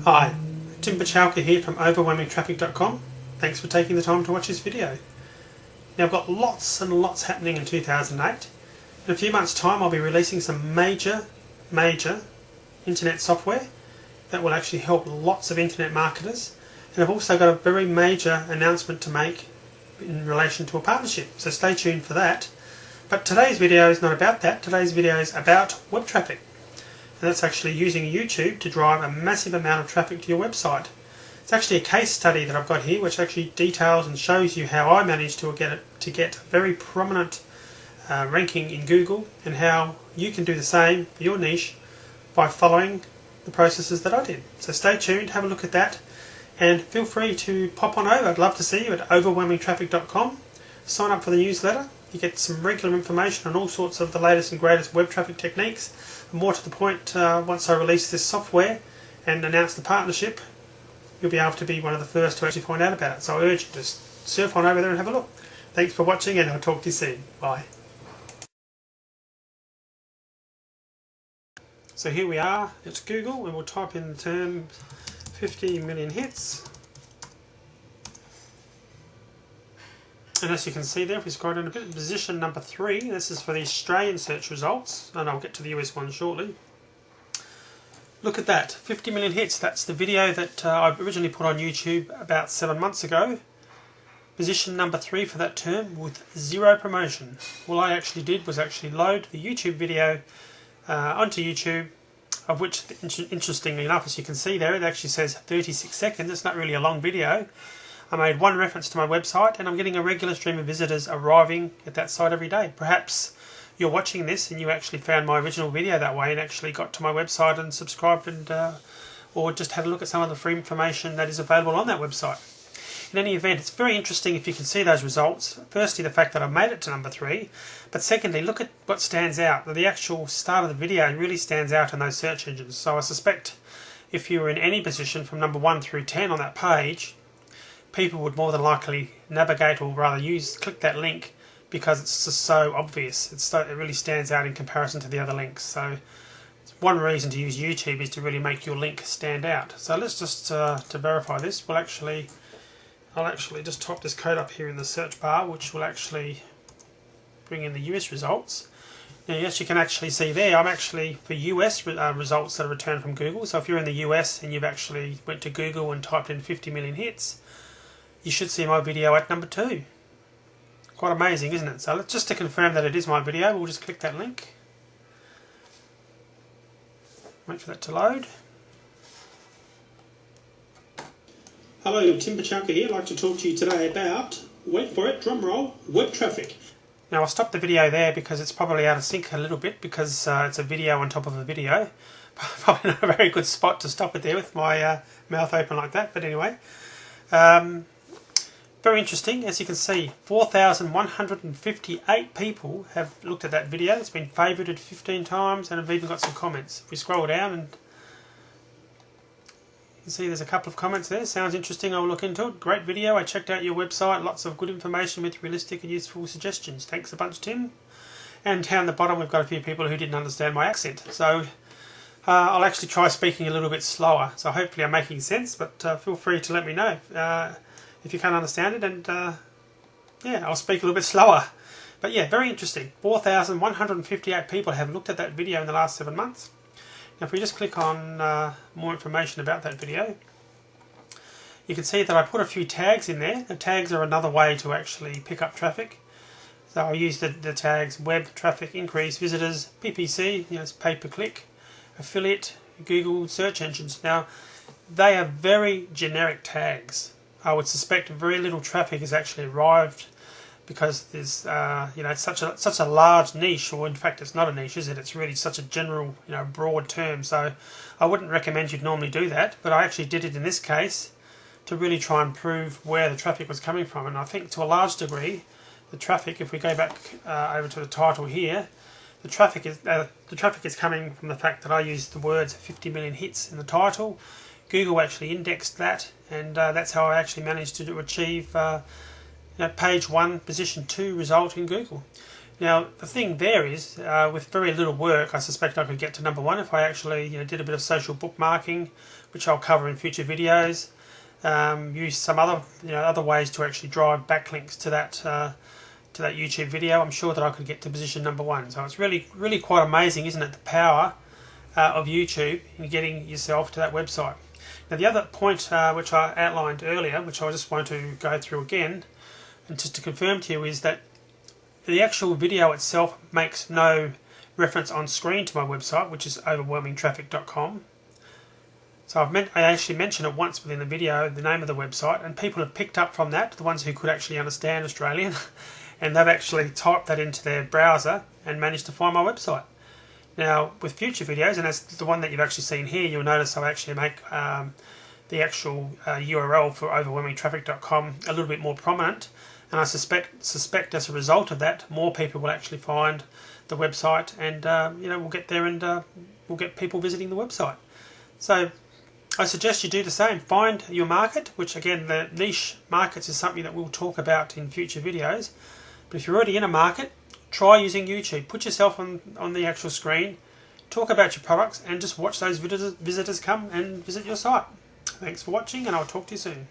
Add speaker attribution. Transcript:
Speaker 1: Hi, Tim Bachalka here from overwhelmingtraffic.com. Thanks for taking the time to watch this video. Now I've got lots and lots happening in 2008. In a few months' time I'll be releasing some major internet software that will actually help lots of internet marketers, and I've also got a very major announcement to make in relation to a partnership, so stay tuned for that. But today's video is not about that. Today's video is about web traffic, and that's actually using YouTube to drive a massive amount of traffic to your website. It's actually a case study that I've got here which actually details and shows you how I managed to get a very prominent ranking in Google, and how you can do the same for your niche by following the processes that I did. So stay tuned, have a look at that, and feel free to pop on over. I'd love to see you at overwhelmingtraffic.com. Sign up for the newsletter. You get some regular information on all sorts of the latest and greatest web traffic techniques. And more to the point, once I release this software and announce the partnership, you'll be able to be one of the first to actually find out about it. So I urge you to surf on over there and have a look. Thanks for watching, and I'll talk to you soon. Bye. So here we are, it's Google, and we'll type in the term 50 million hits. And as you can see there, if we scroll down a bit, position number 3, this is for the Australian search results, and I'll get to the US one shortly. Look at that, 50 million hits. That's the video that I originally put on YouTube about 7 months ago. Position number 3 for that term with 0 promotion. All I actually did was actually load the YouTube video onto YouTube, of which, interestingly enough, as you can see there, it actually says 36 seconds. It's not really a long video. I made one reference to my website, and I'm getting a regular stream of visitors arriving at that site every day. Perhaps you're watching this and you actually found my original video that way and actually got to my website and subscribed, and or just had a look at some of the free information that is available on that website. In any event, it's very interesting if you can see those results. Firstly, the fact that I made it to number 3, but secondly, look at what stands out. The actual start of the video really stands out in those search engines. So I suspect if you were in any position from number 1 through 10 on that page, people would more than likely navigate, or rather click that link, because it's just so obvious. It really stands out in comparison to the other links. So one reason to use YouTube is to really make your link stand out. So let's just, to verify this, I'll actually just type this code up here in the search bar, which will actually bring in the US results. Now, yes, you can actually see there, I'm actually for US results that are returned from Google. So if you're in the US and you've actually went to Google and typed in 50 million hits, you should see my video at number 2. Quite amazing, isn't it? So just to confirm that it is my video, we'll just click that link. Wait for that to load. Hello, Tim Bachalka here. I'd like to talk to you today about, wait for it, drum roll, web traffic. Now I'll stop the video there because it's probably out of sync a little bit, because it's a video on top of a video. Probably not a very good spot to stop it there with my mouth open like that, but anyway. Very interesting. As you can see, 4,158 people have looked at that video. It's been favoured 15 times, and I've even got some comments. If we scroll down, and you can see there's a couple of comments there. Sounds interesting, I'll look into it. Great video, I checked out your website. Lots of good information with realistic and useful suggestions. Thanks a bunch, Tim. And down the bottom we've got a few people who didn't understand my accent. So I'll actually try speaking a little bit slower. So hopefully I'm making sense, but feel free to let me know if you can't understand it, and yeah, I'll speak a little bit slower. But yeah, very interesting. 4,158 people have looked at that video in the last 7 months. Now if we just click on more information about that video, you can see that I put a few tags in there. The tags are another way to actually pick up traffic. So I use the tags web traffic increase, visitors, PPC, it's pay per click, affiliate, Google search engines. Now they are very generic tags. I would suspect very little traffic has actually arrived, because there's it's such a large niche, or in fact it's not a niche, is it? It's really such a general, broad term. So I wouldn't recommend you'd normally do that, but I actually did it in this case to really try and prove where the traffic was coming from. And I think to a large degree, the traffic, if we go back over to the title here, the traffic is coming from the fact that I used the words 50 million hits in the title. Google actually indexed that, and that's how I actually managed to achieve page 1, position 2 result in Google. Now the thing there is, with very little work, I suspect I could get to number 1 if I actually did a bit of social bookmarking, which I'll cover in future videos. Use some other other ways to actually drive backlinks to that YouTube video. I'm sure that I could get to position number 1. So it's really quite amazing, isn't it, the power of YouTube in getting yourself to that website. Now the other point which I outlined earlier, which I just want to go through again, and just to confirm to you, is that the actual video itself makes no reference on screen to my website, which is overwhelmingtraffic.com. So I actually mentioned it once within the video, the name of the website, and people have picked up from that, the ones who could actually understand Australian, and they've actually typed that into their browser and managed to find my website. Now, with future videos, and as the one that you've actually seen here, you'll notice I'll actually make the actual URL for overwhelmingtraffic.com a little bit more prominent, and I suspect as a result of that, more people will actually find the website, and we'll get there, and we'll get people visiting the website. So I suggest you do the same. Find your market, which again, the niche markets is something that we'll talk about in future videos. But if you're already in a market, try using YouTube. Put yourself on the actual screen, talk about your products, and just watch those visitors come and visit your site. Thanks for watching, and I'll talk to you soon.